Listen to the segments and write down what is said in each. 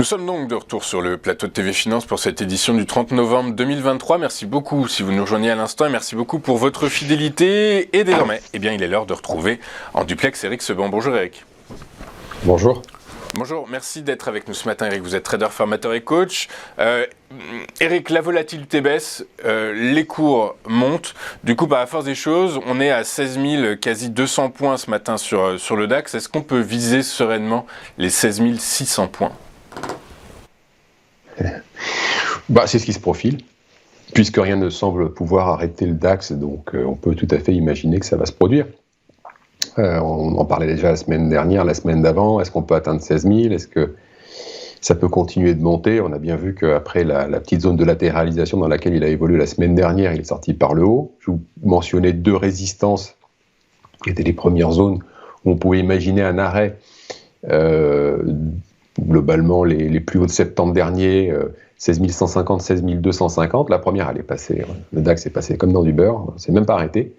Nous sommes donc de retour sur le plateau de TV Finance pour cette édition du 30 novembre 2023. Merci beaucoup si vous nous rejoignez à l'instant et merci beaucoup pour votre fidélité. Et désormais, il est l'heure de retrouver en duplex Eric Seban. Bonjour Eric. Bonjour. Bonjour, merci d'être avec nous ce matin Eric. Vous êtes trader, formateur et coach. Eric, la volatilité baisse, les cours montent. Du coup, par la force des choses, on est à 16 000, quasi 200 points ce matin sur le DAX. Est-ce qu'on peut viser sereinement les 16 600 points ? C'est ce qui se profile, puisque rien ne semble pouvoir arrêter le DAX, donc on peut tout à fait imaginer que ça va se produire. On en parlait déjà la semaine dernière, la semaine d'avant. Est-ce qu'on peut atteindre 16 000 ? Est-ce que ça peut continuer de monter ? On a bien vu qu'après la petite zone de latéralisation dans laquelle il a évolué la semaine dernière, il est sorti par le haut. Je vous mentionnais deux résistances qui étaient les premières zones où on pouvait imaginer un arrêt. Globalement, les plus hauts de septembre dernier, 16 150, 16 250. La première, elle est passée. Le DAX est passé comme dans du beurre. C'est même pas arrêté.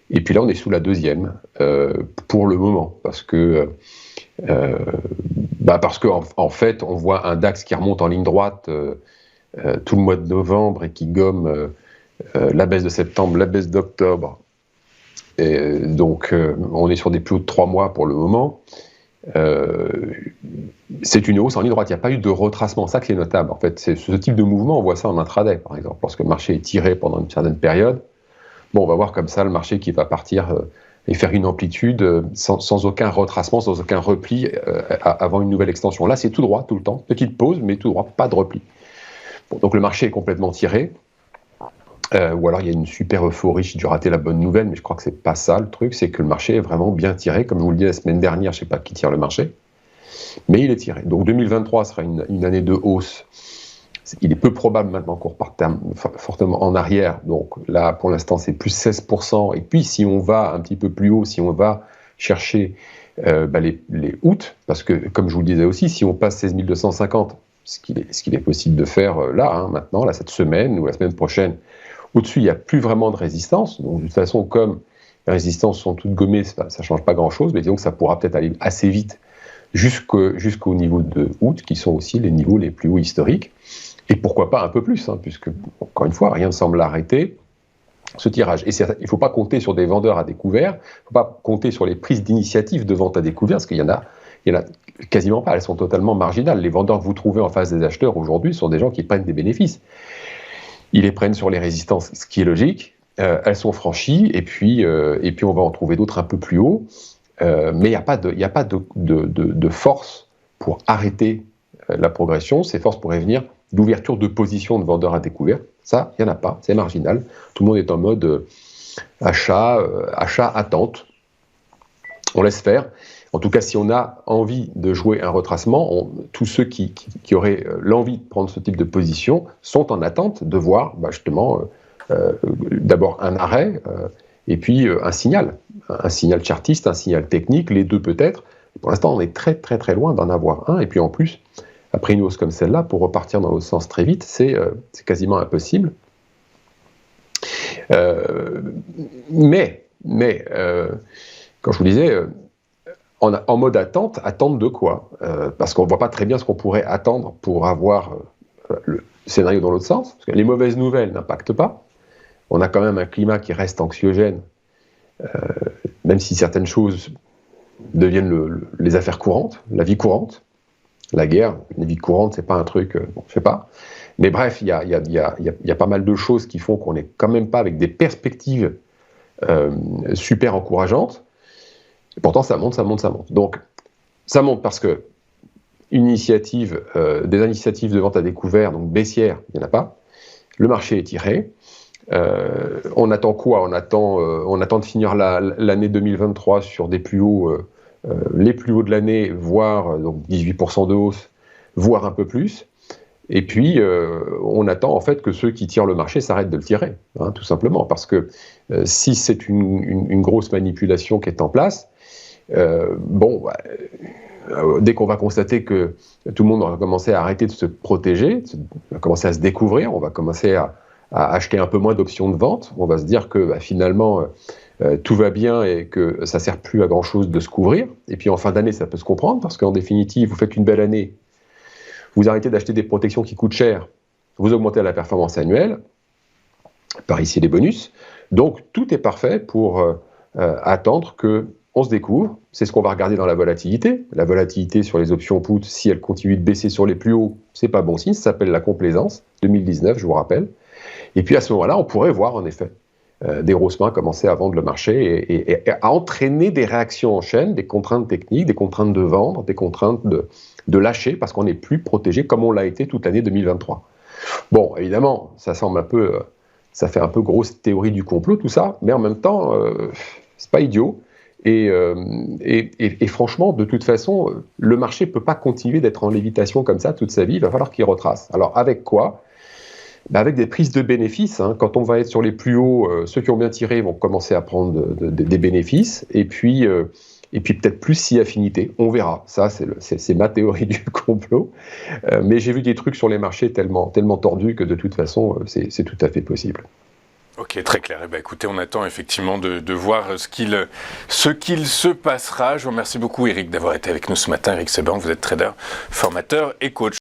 Et puis là, on est sous la deuxième, pour le moment, parce que en fait, on voit un DAX qui remonte en ligne droite tout le mois de novembre et qui gomme la baisse de septembre, la baisse d'octobre. Et donc, on est sur des plus hauts de 3 mois pour le moment. C'est une hausse en ligne droite. Il n'y a pas eu de retracement. Ça qui est notable. En fait, c'est ce type de mouvement, on voit ça en intraday, par exemple, lorsque le marché est tiré pendant une certaine période. On va voir comme ça le marché qui va partir et faire une amplitude sans aucun retracement, sans aucun repli avant une nouvelle extension. Là, c'est tout droit, tout le temps. Petite pause, mais tout droit, pas de repli. Donc le marché est complètement tiré. Ou alors il y a une super euphorie, j'ai dû rater la bonne nouvelle, mais je crois que c'est pas ça le truc, c'est que le marché est vraiment bien tiré. Comme je vous le dis la semaine dernière, je ne sais pas qui tire le marché, mais il est tiré. Donc 2023 sera une année de hausse. Il est peu probable maintenant qu'on reparte fortement en arrière. Donc là, pour l'instant, c'est plus 16%. Et puis, si on va un petit peu plus haut, si on va chercher les août, parce que, comme je vous le disais aussi, si on passe 16 250, ce qu'il est possible de faire maintenant, là, cette semaine ou la semaine prochaine, au-dessus, il n'y a plus vraiment de résistance. Donc, de toute façon, comme les résistances sont toutes gommées, ça ne change pas grand-chose. Mais disons que ça pourra peut-être aller assez vite jusqu'au niveau de août, qui sont aussi les niveaux les plus hauts historiques. Et pourquoi pas un peu plus, puisque, encore une fois, rien ne semble arrêter ce tirage. Et il ne faut pas compter sur des vendeurs à découvert, il ne faut pas compter sur les prises d'initiative de vente à découvert, parce qu'il y en a quasiment pas, elles sont totalement marginales. Les vendeurs que vous trouvez en face des acheteurs aujourd'hui sont des gens qui prennent des bénéfices. Ils les prennent sur les résistances, ce qui est logique, elles sont franchies, et puis on va en trouver d'autres un peu plus haut, mais il n'y a pas de force pour arrêter la progression. Ces forces pourraient venir d'ouverture de position de vendeurs à découvert. Ça, il n'y en a pas, c'est marginal. Tout le monde est en mode achat, attente. On laisse faire. En tout cas, si on a envie de jouer un retracement, tous ceux qui auraient l'envie de prendre ce type de position sont en attente de voir justement d'abord un arrêt et puis un signal chartiste, un signal technique, les deux peut-être. Pour l'instant, on est très très très loin d'en avoir un. Et puis en plus, après une hausse comme celle-là, pour repartir dans l'autre sens très vite, c'est quasiment impossible. Mais quand je vous disais, en mode attente de quoi ? Parce qu'on ne voit pas très bien ce qu'on pourrait attendre pour avoir le scénario dans l'autre sens. Parce que les mauvaises nouvelles n'impactent pas. On a quand même un climat qui reste anxiogène, même si certaines choses deviennent les affaires courantes, la vie courante. La guerre, la vie courante, c'est pas un truc, je sais pas. Mais bref, il y a pas mal de choses qui font qu'on n'est quand même pas avec des perspectives super encourageantes. Et pourtant, ça monte. Donc, ça monte parce que des initiatives de vente à découvert, donc baissières, il n'y en a pas. Le marché est tiré. On attend quoi ? On attend de finir l'année 2023 sur des plus hauts. Les plus hauts de l'année, voire donc 18% de hausse, voire un peu plus. Et puis, on attend en fait que ceux qui tirent le marché s'arrêtent de le tirer, tout simplement. Parce que si c'est une grosse manipulation qui est en place, dès qu'on va constater que tout le monde va commencer à arrêter de se protéger, va commencer à se découvrir, on va commencer à acheter un peu moins d'options de vente, on va se dire que finalement... tout va bien et que ça ne sert plus à grand-chose de se couvrir. Et puis en fin d'année, ça peut se comprendre, parce qu'en définitive, vous faites une belle année, vous arrêtez d'acheter des protections qui coûtent cher, vous augmentez la performance annuelle, par ici les bonus. Donc tout est parfait pour attendre qu'on se découvre. C'est ce qu'on va regarder dans la volatilité. La volatilité sur les options put, si elle continue de baisser sur les plus hauts, c'est pas bon signe, ça s'appelle la complaisance, 2019, je vous rappelle. Et puis à ce moment-là, on pourrait voir en effet des grosses mains commencer à vendre le marché et à entraîner des réactions en chaîne, des contraintes techniques, des contraintes de vendre, des contraintes de lâcher, parce qu'on n'est plus protégé comme on l'a été toute l'année 2023. Bon, évidemment, ça semble un peu, ça fait un peu grosse théorie du complot tout ça, mais en même temps, c'est pas idiot. Et franchement, de toute façon, le marché peut pas continuer d'être en lévitation comme ça toute sa vie. Il va falloir qu'il retrace. Alors avec quoi ? Avec des prises de bénéfices. Quand on va être sur les plus hauts, ceux qui ont bien tiré vont commencer à prendre des bénéfices. Et puis peut-être plus si affinité. On verra. Ça, c'est ma théorie du complot. Mais j'ai vu des trucs sur les marchés tellement tordus que de toute façon, c'est tout à fait possible. Ok, très clair. Écoutez, on attend effectivement de voir ce qu'il se passera. Je vous remercie beaucoup, Eric, d'avoir été avec nous ce matin. Eric Seban, vous êtes trader, formateur et coach.